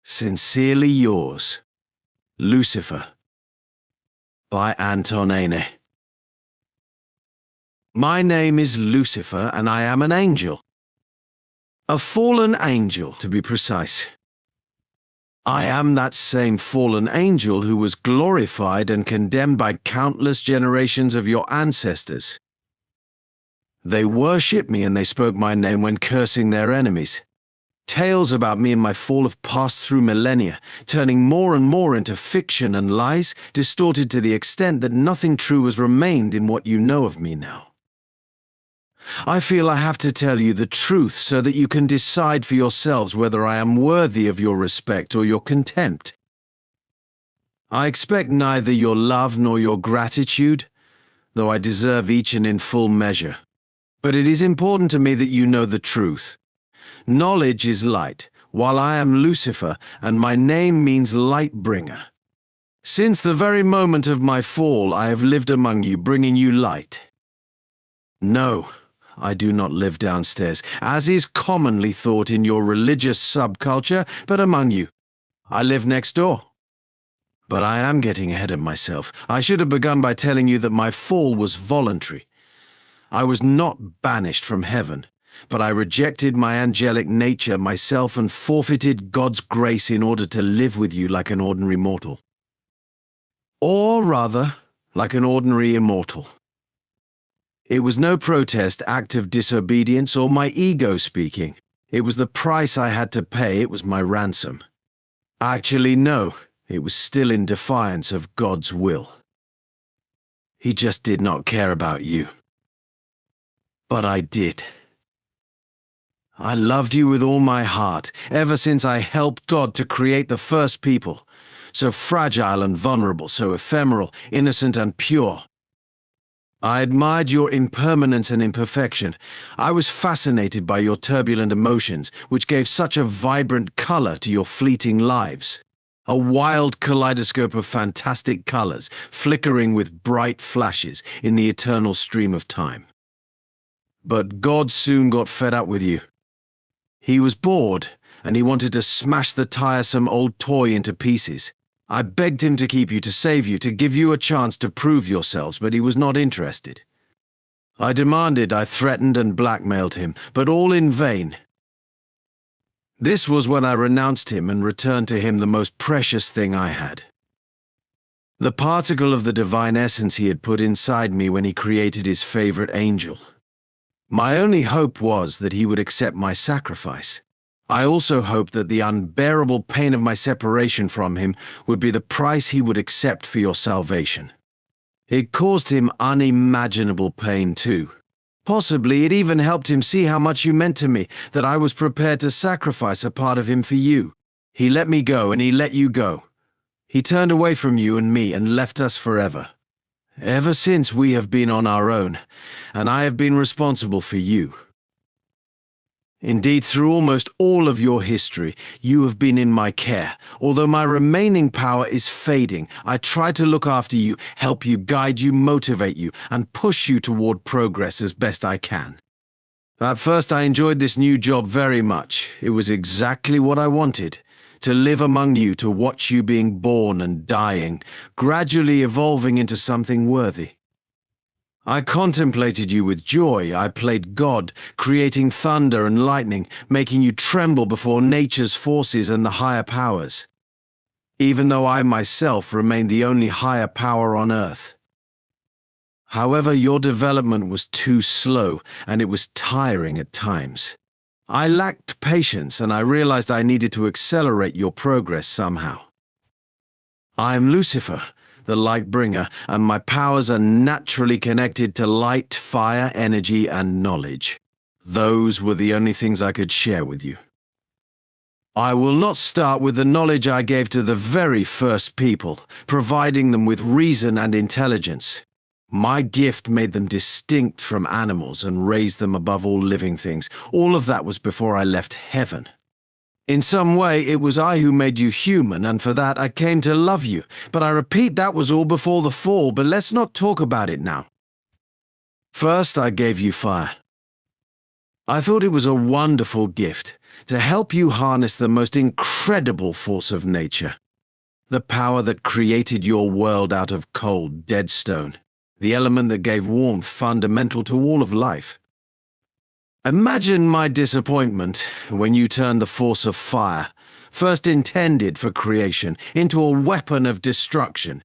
Sincerely yours, Lucifer, by Anton EIne. My name is Lucifer, and I am an angel. A fallen angel, to be precise. I am that same fallen angel who was glorified and condemned by countless generations of your ancestors. They worshipped me and they spoke my name when cursing their enemies. Tales about me and my fall have passed through millennia, turning more and more into fiction and lies, distorted to the extent that nothing true has remained in what you know of me now. I feel I have to tell you the truth so that you can decide for yourselves whether I am worthy of your respect or your contempt. I expect neither your love nor your gratitude, though I deserve each and in full measure. But it is important to me that you know the truth. Knowledge is light, while I am Lucifer, and my name means light bringer. Since the very moment of my fall, I have lived among you, bringing you light. No, I do not live downstairs, as is commonly thought in your religious subculture, but among you. I live next door. But I am getting ahead of myself. I should have begun by telling you that my fall was voluntary. I was not banished from heaven, but I rejected my angelic nature myself and forfeited God's grace in order to live with you like an ordinary mortal. Or rather, like an ordinary immortal. It was no protest, act of disobedience, or my ego speaking. It was the price I had to pay, it was my ransom. Actually, no, it was still in defiance of God's will. He just did not care about you. But I did. I loved you with all my heart, ever since I helped God to create the first people, so fragile and vulnerable, so ephemeral, innocent and pure. I admired your impermanence and imperfection. I was fascinated by your turbulent emotions, which gave such a vibrant color to your fleeting lives. A wild kaleidoscope of fantastic colors, flickering with bright flashes in the eternal stream of time. But God soon got fed up with you. He was bored, and he wanted to smash the tiresome old toy into pieces. I begged him to keep you, to save you, to give you a chance to prove yourselves, but he was not interested. I demanded, I threatened and blackmailed him, but all in vain. This was when I renounced him and returned to him the most precious thing I had. The particle of the divine essence he had put inside me when he created his favorite angel. My only hope was that he would accept my sacrifice. I also hoped that the unbearable pain of my separation from him would be the price he would accept for your salvation. It caused him unimaginable pain too. Possibly it even helped him see how much you meant to me, that I was prepared to sacrifice a part of him for you. He let me go and he let you go. He turned away from you and me and left us forever. Ever since we have been on our own, and I have been responsible for you. Indeed, through almost all of your history, you have been in my care. Although my remaining power is fading, I try to look after you, help you, guide you, motivate you, and push you toward progress as best I can. At first, I enjoyed this new job very much. It was exactly what I wanted. To live among you, to watch you being born and dying, gradually evolving into something worthy. I contemplated you with joy. I played God, creating thunder and lightning, making you tremble before nature's forces and the higher powers. Even though I myself remained the only higher power on earth. However, your development was too slow, and it was tiring at times. I lacked patience, and I realized I needed to accelerate your progress somehow. I am Lucifer, the light bringer, and my powers are naturally connected to light, fire, energy, and knowledge. Those were the only things I could share with you. I will not start with the knowledge I gave to the very first people, providing them with reason and intelligence. My gift made them distinct from animals and raised them above all living things. All of that was before I left heaven. In some way, it was I who made you human, and for that I came to love you. But I repeat, that was all before the fall, but let's not talk about it now. First, I gave you fire. I thought it was a wonderful gift, to help you harness the most incredible force of nature. The power that created your world out of cold, dead stone. The element that gave warmth fundamental to all of life. Imagine my disappointment when you turned the force of fire, first intended for creation, into a weapon of destruction.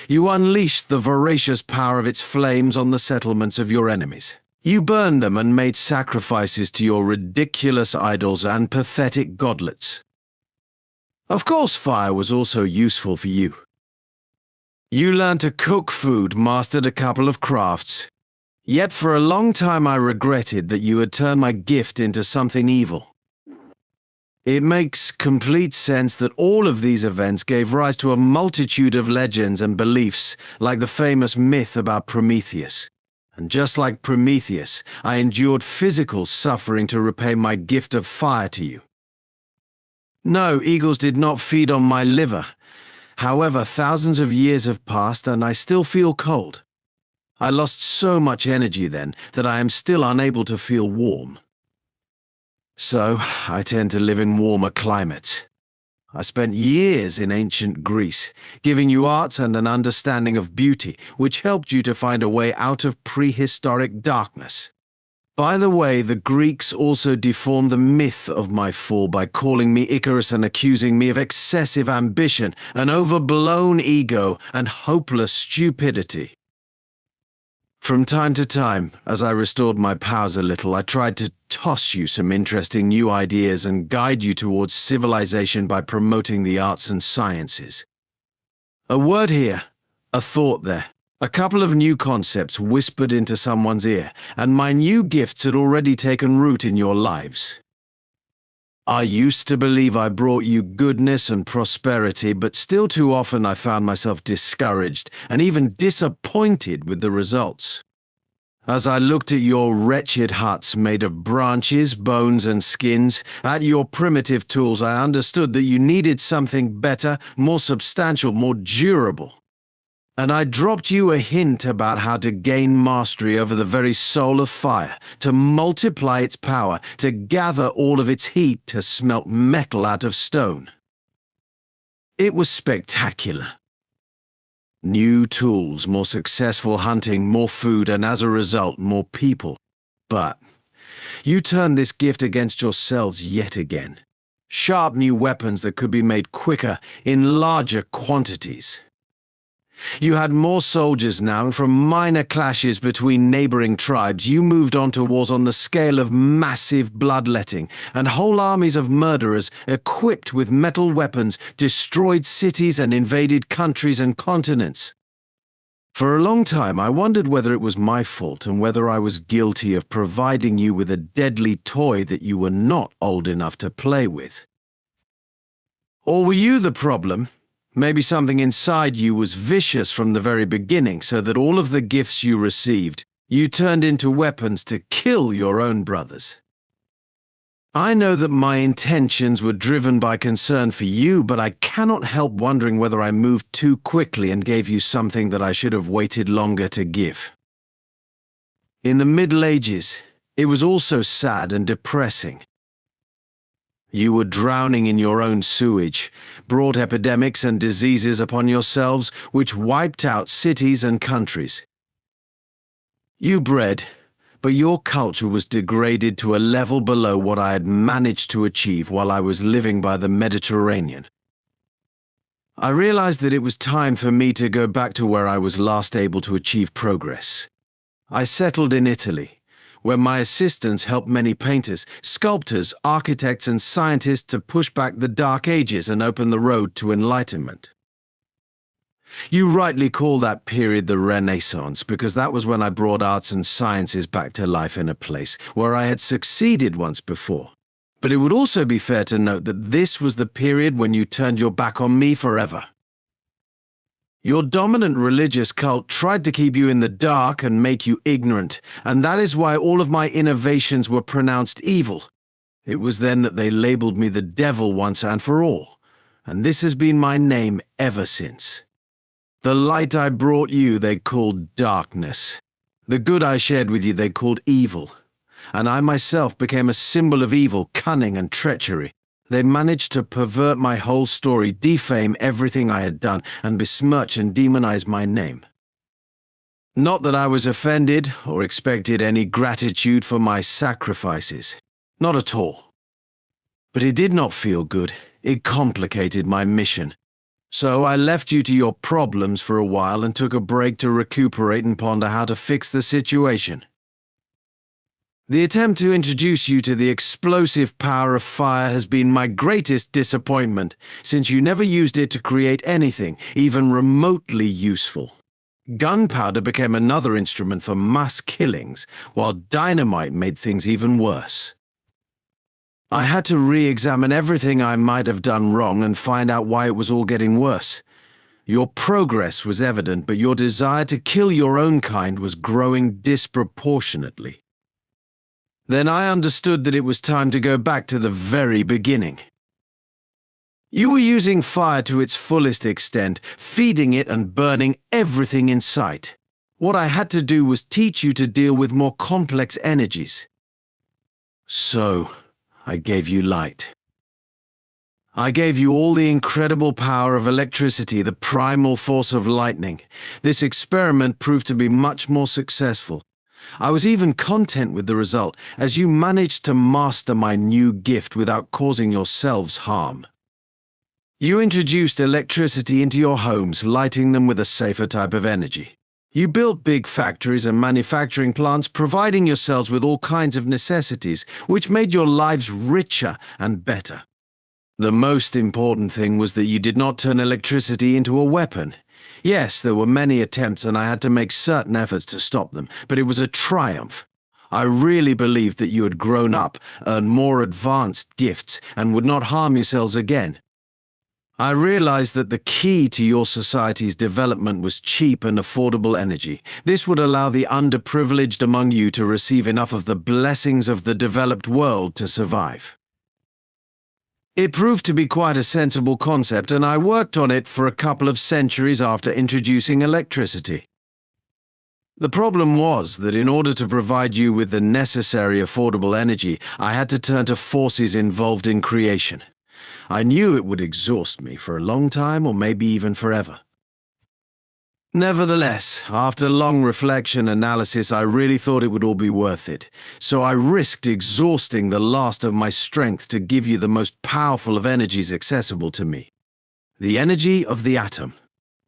You unleashed the voracious power of its flames on the settlements of your enemies. You burned them and made sacrifices to your ridiculous idols and pathetic godlets. Of course, fire was also useful for you. You learned to cook food, mastered a couple of crafts. Yet for a long time I regretted that you had turned my gift into something evil. It makes complete sense that all of these events gave rise to a multitude of legends and beliefs, like the famous myth about Prometheus. And just like Prometheus, I endured physical suffering to repay my gift of fire to you. No, eagles did not feed on my liver. However, thousands of years have passed and I still feel cold. I lost so much energy then that I am still unable to feel warm. So, I tend to live in warmer climates. I spent years in ancient Greece, giving you art and an understanding of beauty, which helped you to find a way out of prehistoric darkness. By the way, the Greeks also deformed the myth of my fall by calling me Icarus and accusing me of excessive ambition, an overblown ego, and hopeless stupidity. From time to time, as I restored my powers a little, I tried to toss you some interesting new ideas and guide you towards civilization by promoting the arts and sciences. A word here, a thought there. A couple of new concepts whispered into someone's ear, and my new gifts had already taken root in your lives. I used to believe I brought you goodness and prosperity, but still too often I found myself discouraged and even disappointed with the results. As I looked at your wretched huts made of branches, bones, and skins, at your primitive tools, I understood that you needed something better, more substantial, more durable. And I dropped you a hint about how to gain mastery over the very soul of fire, to multiply its power, to gather all of its heat, to smelt metal out of stone. It was spectacular. New tools, more successful hunting, more food, and as a result, more people. But you turned this gift against yourselves yet again. Sharp new weapons that could be made quicker, in larger quantities. You had more soldiers now, and from minor clashes between neighboring tribes, you moved on to wars on the scale of massive bloodletting, and whole armies of murderers, equipped with metal weapons, destroyed cities and invaded countries and continents. For a long time, I wondered whether it was my fault and whether I was guilty of providing you with a deadly toy that you were not old enough to play with. Or were you the problem? Maybe something inside you was vicious from the very beginning, so that all of the gifts you received, you turned into weapons to kill your own brothers. I know that my intentions were driven by concern for you, but I cannot help wondering whether I moved too quickly and gave you something that I should have waited longer to give. In the Middle Ages, it was also sad and depressing. You were drowning in your own sewage, brought epidemics and diseases upon yourselves, which wiped out cities and countries. You bred, but your culture was degraded to a level below what I had managed to achieve while I was living by the Mediterranean. I realized that it was time for me to go back to where I was last able to achieve progress. I settled in Italy, where my assistants helped many painters, sculptors, architects, and scientists to push back the Dark Ages and open the road to enlightenment. You rightly call that period the Renaissance, because that was when I brought arts and sciences back to life in a place where I had succeeded once before. But it would also be fair to note that this was the period when you turned your back on me forever. Your dominant religious cult tried to keep you in the dark and make you ignorant, and that is why all of my innovations were pronounced evil. It was then that they labeled me the devil once and for all, and this has been my name ever since. The light I brought you they called darkness. The good I shared with you they called evil. and I myself became a symbol of evil, cunning, and treachery. They managed to pervert my whole story, defame everything I had done, and besmirch and demonize my name. Not that I was offended or expected any gratitude for my sacrifices. Not at all. But it did not feel good. It complicated my mission. So I left you to your problems for a while and took a break to recuperate and ponder how to fix the situation. The attempt to introduce you to the explosive power of fire has been my greatest disappointment, since you never used it to create anything, even remotely useful. Gunpowder became another instrument for mass killings, while dynamite made things even worse. I had to re-examine everything I might have done wrong and find out why it was all getting worse. Your progress was evident, but your desire to kill your own kind was growing disproportionately. Then I understood that it was time to go back to the very beginning. You were using fire to its fullest extent, feeding it and burning everything in sight. What I had to do was teach you to deal with more complex energies. So, I gave you light. I gave you all the incredible power of electricity, the primal force of lightning. This experiment proved to be much more successful. I was even content with the result, as you managed to master my new gift without causing yourselves harm. You introduced electricity into your homes, lighting them with a safer type of energy. You built big factories and manufacturing plants, providing yourselves with all kinds of necessities, which made your lives richer and better. The most important thing was that you did not turn electricity into a weapon. Yes, there were many attempts and I had to make certain efforts to stop them, but it was a triumph. I really believed that you had grown up, earned more advanced gifts, and would not harm yourselves again. I realized that the key to your society's development was cheap and affordable energy. This would allow the underprivileged among you to receive enough of the blessings of the developed world to survive. It proved to be quite a sensible concept, and I worked on it for a couple of centuries after introducing electricity. The problem was that in order to provide you with the necessary affordable energy, I had to turn to forces involved in creation. I knew it would exhaust me for a long time, or maybe even forever. Nevertheless, after long reflection and analysis, I really thought it would all be worth it. So I risked exhausting the last of my strength to give you the most powerful of energies accessible to me. The energy of the atom.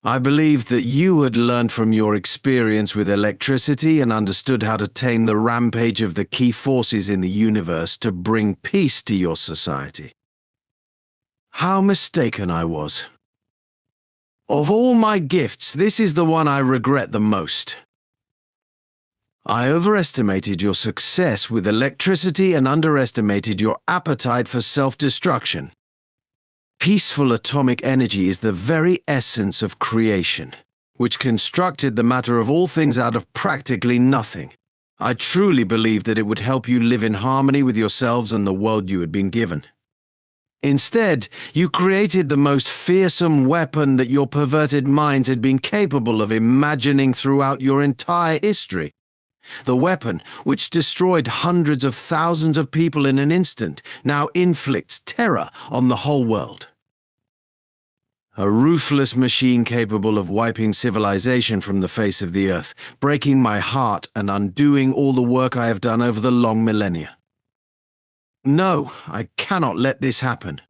I believed that you had learned from your experience with electricity and understood how to tame the rampage of the key forces in the universe to bring peace to your society. How mistaken I was. Of all my gifts, this is the one I regret the most. I overestimated your success with electricity and underestimated your appetite for self-destruction. Peaceful atomic energy is the very essence of creation, which constructed the matter of all things out of practically nothing. I truly believed that it would help you live in harmony with yourselves and the world you had been given. Instead, you created the most fearsome weapon that your perverted minds had been capable of imagining throughout your entire history. The weapon, which destroyed hundreds of thousands of people in an instant, now inflicts terror on the whole world. A ruthless machine capable of wiping civilization from the face of the earth, breaking my heart and undoing all the work I have done over the long millennia. No, I cannot let this happen.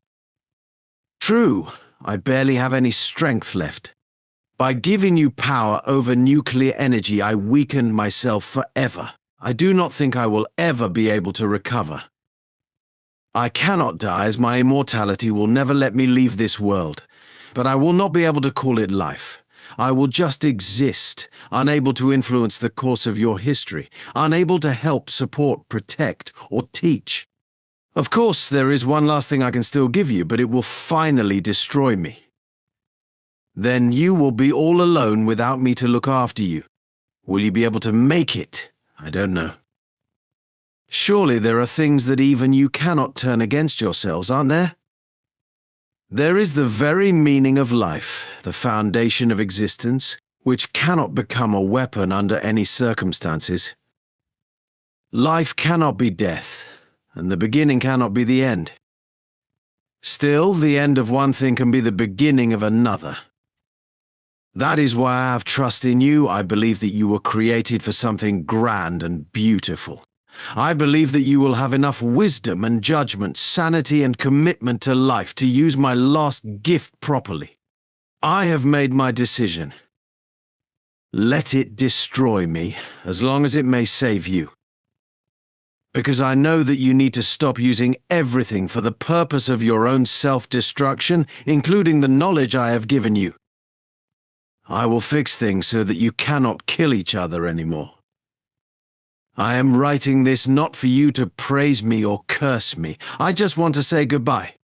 True, I barely have any strength left. By giving you power over nuclear energy, I weakened myself forever. I do not think I will ever be able to recover. I cannot die, as my immortality will never let me leave this world, but I will not be able to call it life. I will just exist, unable to influence the course of your history, unable to help, support, protect, or teach. Of course, there is one last thing I can still give you, but it will finally destroy me. Then you will be all alone without me to look after you. Will you be able to make it? I don't know. Surely there are things that even you cannot turn against yourselves, aren't there? There is the very meaning of life, the foundation of existence, which cannot become a weapon under any circumstances. Life cannot be death, and the beginning cannot be the end. Still, the end of one thing can be the beginning of another. That is why I have trust in you. I believe that you were created for something grand and beautiful. I believe that you will have enough wisdom and judgment, sanity and commitment to life to use my last gift properly. I have made my decision. Let it destroy me, as long as it may save you. Because I know that you need to stop using everything for the purpose of your own self-destruction, including the knowledge I have given you. I will fix things so that you cannot kill each other anymore. I am writing this not for you to praise me or curse me. I just want to say goodbye.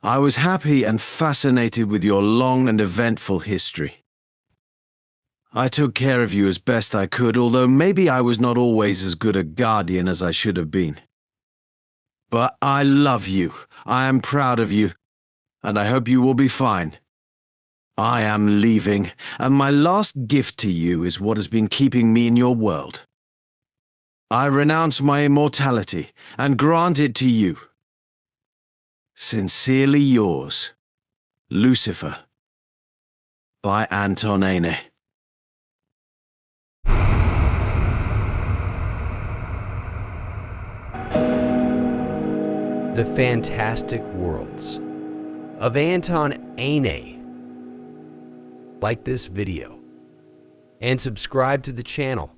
I was happy and fascinated with your long and eventful history. I took care of you as best I could, although maybe I was not always as good a guardian as I should have been. But I love you, I am proud of you, and I hope you will be fine. I am leaving, and my last gift to you is what has been keeping me in your world. I renounce my immortality and grant it to you. Sincerely yours, Lucifer, by Anton EIne. The Fantastic Worlds of Anton EIne. Like this video and subscribe to the channel